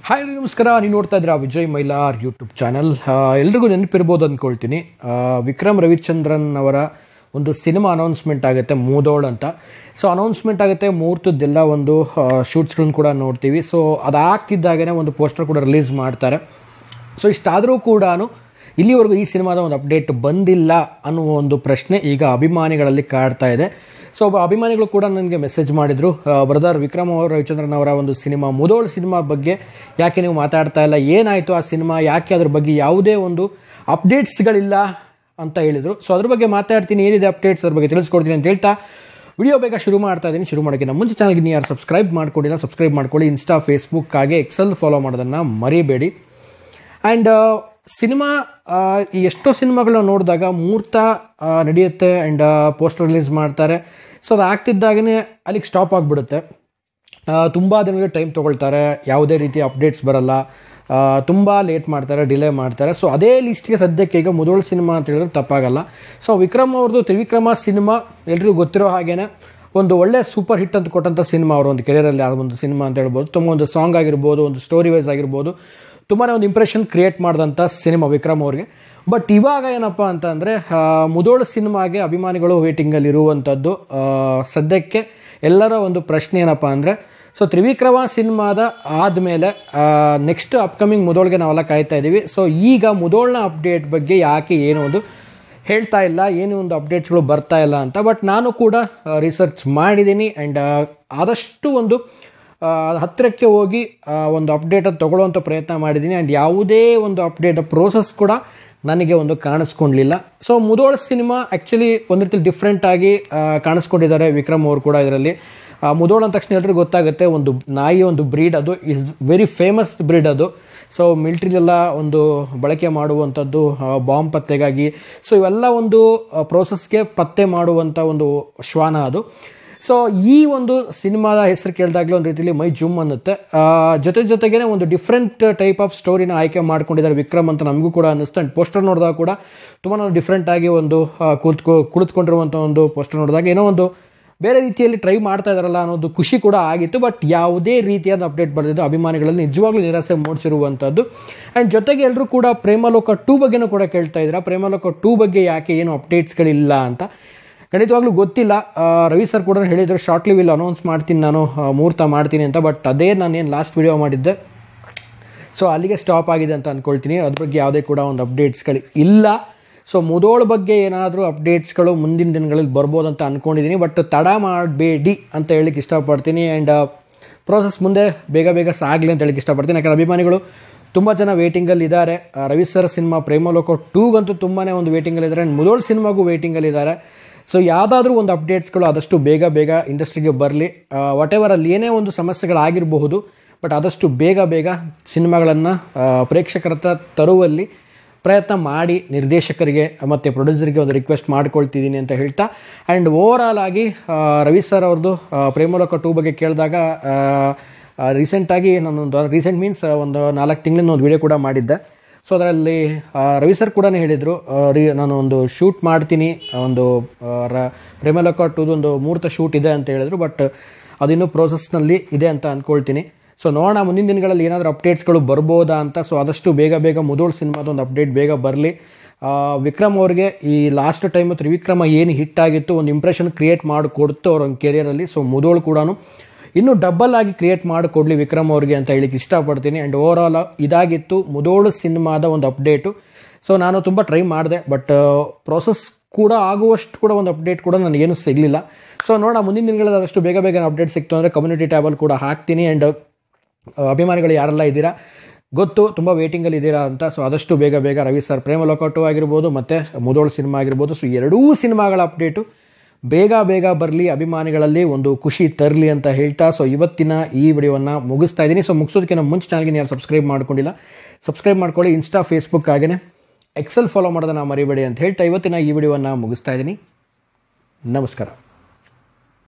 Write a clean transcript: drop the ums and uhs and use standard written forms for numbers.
Hi ನಮಸ್ಕಾರ. ನೀವು ನೋಡ್ತಾ ಇದ್ದೀರಾ ವಿಜಯ್ ಮೈಲಾರ್ ಯೂಟ್ಯೂಬ್ ಚಾನಲ್. ಎಲ್ರಿಗೂ ನೆನಪಿರ್ಬೋದು ಅಂದ್ಕೊಳ್ತೀನಿ. ವಿಕ್ರಮ್ ರವಿಚಂದ್ರನ್ ಅವರ ಒಂದು ಸಿನಿಮಾ ಅನೌನ್ಸ್ಮೆಂಟ್ ಆಗುತ್ತೆ ಮೂದೋಳ್ ಅಂತ. ಸೊ ಅನೌನ್ಸ್ಮೆಂಟ್ ಆಗುತ್ತೆ, ಮುಹೂರ್ತದ್ದೆಲ್ಲ ಒಂದು ಶೂಟ್ಸ್ಗಳನ್ನ ಕೂಡ ನೋಡ್ತೀವಿ. ಸೊ ಅದಾಗ್ತಿದ್ದಾಗೇ ಒಂದು ಪೋಸ್ಟರ್ ಕೂಡ ರಿಲೀಸ್ ಮಾಡ್ತಾರೆ. ಸೊ ಇಷ್ಟಾದರೂ ಕೂಡ ಇಲ್ಲಿವರೆಗೂ ಈ ಸಿನಿಮಾದ ಒಂದು ಅಪ್ಡೇಟ್ ಬಂದಿಲ್ಲ ಅನ್ನುವ ಒಂದು ಪ್ರಶ್ನೆ ಈಗ ಅಭಿಮಾನಿಗಳಲ್ಲಿ ಕಾಡ್ತಾ ಇದೆ. ಸೊ ಒಬ್ಬ ಅಭಿಮಾನಿಗಳು ಕೂಡ ನನಗೆ ಮೆಸೇಜ್ ಮಾಡಿದರು, ಬ್ರದರ್ ವಿಕ್ರಮ್ ರವಿಚಂದ್ರನ್ ಅವರ ಒಂದು ಸಿನಿಮಾ ಮುದೋಳ್ ಸಿನಿಮಾ ಬಗ್ಗೆ ಯಾಕೆ ನೀವು ಮಾತಾಡ್ತಾ ಇಲ್ಲ, ಏನಾಯಿತು ಆ ಸಿನಿಮಾ, ಯಾಕೆ ಅದ್ರ ಬಗ್ಗೆ ಯಾವುದೇ ಒಂದು ಅಪ್ಡೇಟ್ಸ್ಗಳಿಲ್ಲ ಅಂತ ಹೇಳಿದರು. ಸೊ ಅದ್ರ ಬಗ್ಗೆ ಮಾತಾಡ್ತೀನಿ, ಏನಿದೆ ಅಪ್ಡೇಟ್ಸ್ ಅದ್ರ ಬಗ್ಗೆ ತಿಳಿಸ್ಕೊಡ್ತೀನಿ ಅಂತ ಹೇಳ್ತಾ ವಿಡಿಯೋ ಬೇಗ ಶುರು ಮಾಡ್ತಾ ಇದ್ದೀನಿ. ಶುರು ಮಾಡೋಕ್ಕೆ ನಮ್ಮ ಮುಂಚೆ ಚಾನಲ್ಗೆ ನೀವು ಯಾರು ಸಬ್ಸ್ಕ್ರೈಬ್ ಮಾಡ್ಕೊಂಡಿಲ್ಲ ಸಬ್ಸ್ಕ್ರೈಬ್ ಮಾಡ್ಕೊಳ್ಳಿ. ಇನ್ಸ್ಟಾ, ಫೇಸ್ಬುಕ್ ಹಾಗೆ ಎಕ್ಸೆಲ್ ಫಾಲೋ ಮಾಡೋದನ್ನು ಮರಿಬೇಡಿ. ಆ್ಯಂಡ್ ಸಿನಿಮಾ ಎಷ್ಟೋ ಸಿನಿಮಾಗಳನ್ನ ನೋಡಿದಾಗ ಮುಹೂರ್ತ ನಡೆಯುತ್ತೆ ಆ್ಯಂಡ್ ಪೋಸ್ಟರ್ ರಿಲೀಸ್ ಮಾಡ್ತಾರೆ. ಸೊ ಅದು ಆಗ್ತಿದ್ದಾಗೇ ಅಲ್ಲಿಗೆ ಸ್ಟಾಪ್ ಆಗಿಬಿಡುತ್ತೆ. ತುಂಬ ದಿನಗಳಿಗೆ ಟೈಮ್ ತೊಗೊಳ್ತಾರೆ, ಯಾವುದೇ ರೀತಿಯ ಅಪ್ಡೇಟ್ಸ್ ಬರಲ್ಲ, ತುಂಬ ಲೇಟ್ ಮಾಡ್ತಾರೆ, ಡಿಲೇ ಮಾಡ್ತಾರೆ. ಸೊ ಅದೇ ಲಿಸ್ಟ್ಗೆ ಸದ್ಯಕ್ಕೆ ಈಗ ಮುದೋಳ್ ಸಿನಿಮಾ ಅಂತ ಹೇಳಿದ್ರೆ ತಪ್ಪಾಗಲ್ಲ. ಸೊ ವಿಕ್ರಮ್ ಅವ್ರದ್ದು ತ್ರಿವಿಕ್ರಮ ಸಿನಿಮಾ ಎಲ್ರಿಗೂ ಗೊತ್ತಿರೋ ಹಾಗೇನೆ ಒಂದು ಒಳ್ಳೆ ಸೂಪರ್ ಹಿಟ್ ಅಂತ ಕೊಟ್ಟಂಥ ಸಿನಿಮಾ, ಅವರು ಒಂದು ಕೆರಿಯರಲ್ಲಿ ಆ ಒಂದು ಸಿನಿಮಾ ಅಂತ ಹೇಳ್ಬೋದು. ತುಂಬ ಒಂದು ಸಾಂಗ್ ಆಗಿರ್ಬೋದು, ಒಂದು ಸ್ಟೋರಿ ವೈಸ್ ಆಗಿರ್ಬೋದು, ತುಂಬಾ ಒಂದು ಇಂಪ್ರೆಷನ್ ಕ್ರಿಯೇಟ್ ಮಾಡಿದಂಥ ಸಿನಿಮಾ ವಿಕ್ರಮ್ ಅವ್ರಿಗೆ. ಬಟ್ ಇವಾಗ ಏನಪ್ಪ ಅಂತ ಅಂದರೆ ಮುದೋಳ್ ಸಿನಿಮಾಗೆ ಅಭಿಮಾನಿಗಳು ವೇಟಿಂಗಲ್ಲಿ ಇರುವಂಥದ್ದು. ಸದ್ಯಕ್ಕೆ ಎಲ್ಲರ ಒಂದು ಪ್ರಶ್ನೆ ಏನಪ್ಪ ಅಂದರೆ, ಸೊ ತ್ರಿವಿಕ್ರಮ ಸಿನಿಮಾದ ಆದಮೇಲೆ ನೆಕ್ಸ್ಟ್ ಅಪ್ಕಮಿಂಗ್ ಮುದೋಳ್ಗೆ ನಾವೆಲ್ಲ ಕಾಯ್ತಾ ಇದ್ದೀವಿ. ಸೊ ಈಗ ಮುದೋಳ್ನ ಅಪ್ಡೇಟ್ ಬಗ್ಗೆ ಯಾಕೆ ಏನೋ ಒಂದು ಹೇಳ್ತಾ ಇಲ್ಲ, ಏನೋ ಒಂದು ಅಪ್ಡೇಟ್ಸ್ಗಳು ಬರ್ತಾ ಇಲ್ಲ ಅಂತ. ಬಟ್ ನಾನು ಕೂಡ ರಿಸರ್ಚ್ ಮಾಡಿದ್ದೀನಿ ಆ್ಯಂಡ್ ಆದಷ್ಟು ಒಂದು ಹತ್ತಿರಕ್ಕೆ ಹೋಗಿ ಒಂದು ಅಪ್ಡೇಟನ್ನು ತೊಗೊಳ್ಳೋವಂಥ ಪ್ರಯತ್ನ ಮಾಡಿದ್ದೀನಿ. ಆ್ಯಂಡ್ ಯಾವುದೇ ಒಂದು ಅಪ್ಡೇಟ್ ಪ್ರೋಸೆಸ್ ಕೂಡ ನನಗೆ ಒಂದು ಕಾಣಿಸ್ಕೊಳ್ಲಿಲ್ಲ. ಸೊ ಮುದೋಳ್ ಸಿನಿಮಾ ಆ್ಯಕ್ಚುಲಿ ಒಂದು ರೀತಿಲಿ ಡಿಫ್ರೆಂಟಾಗಿ ಕಾಣಿಸ್ಕೊಂಡಿದ್ದಾರೆ ವಿಕ್ರಮ್ ಅವರು ಕೂಡ ಇದರಲ್ಲಿ. ಮುದೋಳ್ ಅಂದ ತಕ್ಷಣ ಎಲ್ರಿಗೂ ಗೊತ್ತಾಗುತ್ತೆ, ಒಂದು ನಾಯಿ ಒಂದು ಬ್ರೀಡ್, ಅದು ಇಸ್ ವೆರಿ ಫೇಮಸ್ ಬ್ರೀಡ್ ಅದು. ಸೊ ಮಿಲ್ಟ್ರಿಲೆಲ್ಲ ಒಂದು ಬಳಕೆ ಮಾಡುವಂಥದ್ದು ಬಾಂಬ್ ಪತ್ತೆಗಾಗಿ. ಸೊ ಇವೆಲ್ಲ ಒಂದು ಪ್ರೋಸೆಸ್ಗೆ ಪತ್ತೆ ಮಾಡುವಂಥ ಒಂದು ಶ್ವಾನ ಅದು. ಸೊ ಈ ಒಂದು ಸಿನಿಮಾದ ಹೆಸರು ಕೇಳಿದಾಗಲೂ ಒಂದು ರೀತಿಯಲ್ಲಿ ಮೈ ಜುಮ್ ಅನ್ನುತ್ತೆ. ಜೊತೆಗೇ ಒಂದು ಡಿಫ್ರೆಂಟ್ ಟೈಪ್ ಆಫ್ ಸ್ಟೋರಿನ ಆಯ್ಕೆ ಮಾಡ್ಕೊಂಡಿದ್ದಾರೆ ವಿಕ್ರಮ್ ಅಂತ ನಮಗೂ ಕೂಡ ಅನ್ನಿಸ್ತು. ಆ್ಯಂಡ್ ಪೋಸ್ಟರ್ ನೋಡಿದಾಗ ಕೂಡ ತುಂಬಾ ಡಿಫ್ರೆಂಟಾಗಿ ಒಂದು ಕುಳಿತುಕೊಂಡಿರುವಂಥ ಒಂದು ಪೋಸ್ಟರ್ ನೋಡಿದಾಗ ಏನೋ ಒಂದು ಬೇರೆ ರೀತಿಯಲ್ಲಿ ಟ್ರೈ ಮಾಡ್ತಾ ಇದ್ದಾರಲ್ಲ ಅನ್ನೋದು ಖುಷಿ ಕೂಡ ಆಗಿತ್ತು. ಬಟ್ ಯಾವುದೇ ರೀತಿಯಾದ ಅಪ್ಡೇಟ್ ಬರೆದಿದ್ದು ಅಭಿಮಾನಿಗಳಲ್ಲಿ ನಿಜವಾಗ್ಲೂ ನಿರಾಸೆ ಮೂಡಿಸಿರುವಂಥದ್ದು. ಆ್ಯಂಡ್ ಜೊತೆಗೆ ಎಲ್ಲರೂ ಕೂಡ ಪ್ರೇಮಲೋಕ 2 ಬಗ್ಗೆನೂ ಕೂಡ ಕೇಳ್ತಾ ಇದ್ದೀರಾ. ಪ್ರೇಮಲೋಕ 2 ಬಗ್ಗೆ ಯಾಕೆ ಏನು ಅಪ್ಡೇಟ್ಸ್ಗಳಿಲ್ಲ ಅಂತ ಖಂಡಿತವಾಗ್ಲೂ ಗೊತ್ತಿಲ್ಲ. ರವಿ ಸರ್ ಕೂಡ ಹೇಳಿದರು, ಶಾರ್ಟ್ಲಿ ವಿಲ್ ಅನೌನ್ಸ್ ಮಾಡ್ತೀನಿ, ನಾನು ಮುಹೂರ್ತ ಮಾಡ್ತೀನಿ ಅಂತ. ಬಟ್ ಅದೇ ನಾನೇನು ಲಾಸ್ಟ್ ವಿಡಿಯೋ ಮಾಡಿದ್ದೆ, ಸೊ ಅಲ್ಲಿಗೆ ಸ್ಟಾಪ್ ಆಗಿದೆ ಅಂತ ಅಂದ್ಕೊಳ್ತೀನಿ. ಅದ್ರ ಬಗ್ಗೆ ಯಾವುದೇ ಕೂಡ ಒಂದು ಅಪ್ಡೇಟ್ಸ್ಗಳು ಇಲ್ಲ. ಸೊ ಮುದೋಳ್ ಬಗ್ಗೆ ಏನಾದರೂ ಅಪ್ಡೇಟ್ಸ್ಗಳು ಮುಂದಿನ ದಿನಗಳಲ್ಲಿ ಬರ್ಬೋದು ಅಂತ ಅಂದ್ಕೊಂಡಿದ್ದೀನಿ. ಬಟ್ ತಡ ಮಾಡಬೇಡಿ ಅಂತ ಹೇಳಲಿಕ್ಕೆ ಇಷ್ಟಪಡ್ತೀನಿ. ಆ್ಯಂಡ್ ಪ್ರೋಸೆಸ್ ಮುಂದೆ ಬೇಗ ಸಾಗಲಿ ಅಂತ ಹೇಳಲಿಕ್ಕೆ ಇಷ್ಟಪಡ್ತೀನಿ. ಯಾಕಂದರೆ ಅಭಿಮಾನಿಗಳು ತುಂಬ ಜನ ವೇಟಿಂಗಲ್ಲಿ ಇದ್ದಾರೆ. ರವಿ ಸರ್ ಸಿನಿಮಾ ಪ್ರೇಮಲೋಕ 2ಗಂತೂ ತುಂಬಾ ಒಂದು ವೇಟಿಂಗಲ್ಲಿದ್ದಾರೆ. ಆ್ಯಂಡ್ ಮುದೋಳ್ ಸಿನಿಮಾಗೂ ವೇಟಿಂಗಲ್ಲಿದ್ದಾರೆ. ಸೊ ಯಾವುದಾದ್ರೂ ಒಂದು ಅಪ್ಡೇಟ್ಸ್ಗಳು ಆದಷ್ಟು ಬೇಗ ಇಂಡಸ್ಟ್ರಿಗೆ ಬರಲಿ. ವಾಟ್ ಎವರ್ ಅಲ್ಲಿ ಏನೇ ಒಂದು ಸಮಸ್ಯೆಗಳಾಗಿರಬಹುದು, ಬಟ್ ಆದಷ್ಟು ಬೇಗ ಸಿನಿಮಾಗಳನ್ನು ಪ್ರೇಕ್ಷಕರ ಹತ್ರ ತರುವಲ್ಲಿ ಪ್ರಯತ್ನ ಮಾಡಿ ನಿರ್ದೇಶಕರಿಗೆ ಮತ್ತು ಪ್ರೊಡ್ಯೂಸರ್ಗೆ ಒಂದು ರಿಕ್ವೆಸ್ಟ್ ಮಾಡ್ಕೊಳ್ತಿದ್ದೀನಿ ಅಂತ ಹೇಳ್ತಾ. ಆ್ಯಂಡ್ ಓವರ್ ಆಲ್ ಆಗಿ ರವಿ ಸರ್ ಅವ್ರದ್ದು ಪ್ರೇಮಲೋಕ 2 ಬಗ್ಗೆ ಕೇಳಿದಾಗ ರೀಸೆಂಟಾಗಿ ನಾನೊಂದು ರೀಸೆಂಟ್ ಮೀನ್ಸ್ ಒಂದು 4 ತಿಂಗಳಿಂದ ಒಂದು ವಿಡಿಯೋ ಕೂಡ ಮಾಡಿದ್ದೆ. ಸೊ ಅದರಲ್ಲಿ ರವಿ ಸರ್ ಕೂಡ ಹೇಳಿದರು, ನಾನು ಒಂದು ಶೂಟ್ ಮಾಡ್ತೀನಿ, ಒಂದು ಪ್ರೇಮಲೋಕ 2 ಒಂದು ಮುಹೂರ್ತ ಶೂಟ್ ಇದೆ ಅಂತ ಹೇಳಿದ್ರು. ಬಟ್ ಅದಿನ್ನೂ ಪ್ರೋಸೆಸ್ನಲ್ಲಿ ಇದೆ ಅಂತ ಅಂದ್ಕೊಳ್ತೀನಿ. ಸೊ ನೋಡೋಣ ಮುಂದಿನ ದಿನಗಳಲ್ಲಿ ಏನಾದರೂ ಅಪ್ಡೇಟ್ಸ್ಗಳು ಬರ್ಬೋದಾ ಅಂತ. ಸೊ ಆದಷ್ಟು ಬೇಗ ಮುದೋಳ್ ಸಿನಿಮಾದ ಒಂದು ಅಪ್ಡೇಟ್ ಬೇಗ ಬರಲಿ. ವಿಕ್ರಮ್ ಅವ್ರಿಗೆ ಈ ಲಾಸ್ಟ್ ಟೈಮು ತ್ರಿವಿಕ್ರಮ ಏನು ಹಿಟ್ ಆಗಿತ್ತು, ಒಂದು ಇಂಪ್ರೆಷನ್ ಕ್ರಿಯೇಟ್ ಮಾಡಿಕೊಡ್ತು ಅವ್ರ ಒಂದು ಕೆರಿಯರಲ್ಲಿ. ಸೊ ಮುದೋಳ್ ಕೂಡ ಇನ್ನೂ ಡಬಲ್ ಆಗಿ ಕ್ರಿಯೇಟ್ ಮಾಡಿಕೊಡ್ಲಿ ವಿಕ್ರಮ್ ಅವ್ರಿಗೆ ಅಂತ ಹೇಳಿಕ್ಕೆ ಇಷ್ಟಪಡ್ತೀನಿ. ಆ್ಯಂಡ್ ಓವರ್ ಆಲ್ ಇದಾಗಿತ್ತು ಮುದೋಳ್ ಸಿನಿಮಾದ ಒಂದು ಅಪ್ಡೇಟು. ಸೊ ನಾನು ತುಂಬ ಟ್ರೈ ಮಾಡಿದೆ, ಬಟ್ ಪ್ರೋಸೆಸ್ ಕೂಡ ಆಗುವಷ್ಟು ಕೂಡ ಒಂದು ಅಪ್ಡೇಟ್ ಕೂಡ ನನಗೇನು ಸಿಗಲಿಲ್ಲ. ಸೊ ನೋಡೋಣ ಮುಂದಿನ ದಿನಗಳಲ್ಲಿ ಆದಷ್ಟು ಬೇಗ ಅಪ್ಡೇಟ್ ಸಿಕ್ತು ಅಂದರೆ ಕಮ್ಯುನಿಟಿ ಟ್ಯಾಬಲ್ಲಿ ಕೂಡ ಹಾಕ್ತೀನಿ. ಆ್ಯಂಡ್ ಅಭಿಮಾನಿಗಳು ಯಾರೆಲ್ಲ ಇದ್ದೀರಾ ಗೊತ್ತು, ತುಂಬ ವೇಟಿಂಗಲ್ಲಿ ಇದ್ದೀರಾ ಅಂತ. ಸೊ ಆದಷ್ಟು ಬೇಗ ರವಿ ಸರ್ ಪ್ರೇಮಲೋಕ 2 ಆಗಿರ್ಬೋದು ಮತ್ತು ಮುದೋಳ್ ಸಿನಿಮಾ ಆಗಿರ್ಬೋದು, ಸೊ ಎರಡೂ ಸಿನಿಮಾಗಳ ಅಪ್ಡೇಟು ಬೇಗ ಬರಲಿ, ಅಭಿಮಾನಿಗಳಲ್ಲಿ ಒಂದು ಖುಷಿ ತರಲಿ ಅಂತ ಹೇಳ್ತಾ. ಸೊ ಇವತ್ತಿನ ಈ ವಿಡಿಯೋವನ್ನು ಮುಗಿಸ್ತಾ ಇದ್ದೀನಿ. ಸೊ ಮುಗಿಸೋದಕ್ಕೆ ನಮ್ಮ ಮುಂಚೆ ಚಾನಲ್ಗೆ ಯಾರು ಸಬ್ಸ್ಕ್ರೈಬ್ ಮಾಡ್ಕೊಂಡಿಲ್ಲ ಸಬ್ಸ್ಕ್ರೈಬ್ ಮಾಡ್ಕೊಳ್ಳಿ. ಇನ್ಸ್ಟಾ, ಫೇಸ್ಬುಕ್ ಹಾಗೆಯೇ ಎಕ್ಸೆಲ್ ಫಾಲೋ ಮಾಡೋದನ್ನು ಮರಿಬೇಡಿ ಅಂತ ಹೇಳ್ತಾ ಇವತ್ತಿನ ಈ ವಿಡಿಯೋವನ್ನು ಮುಗಿಸ್ತಾ ಇದ್ದೀನಿ. ನಮಸ್ಕಾರ.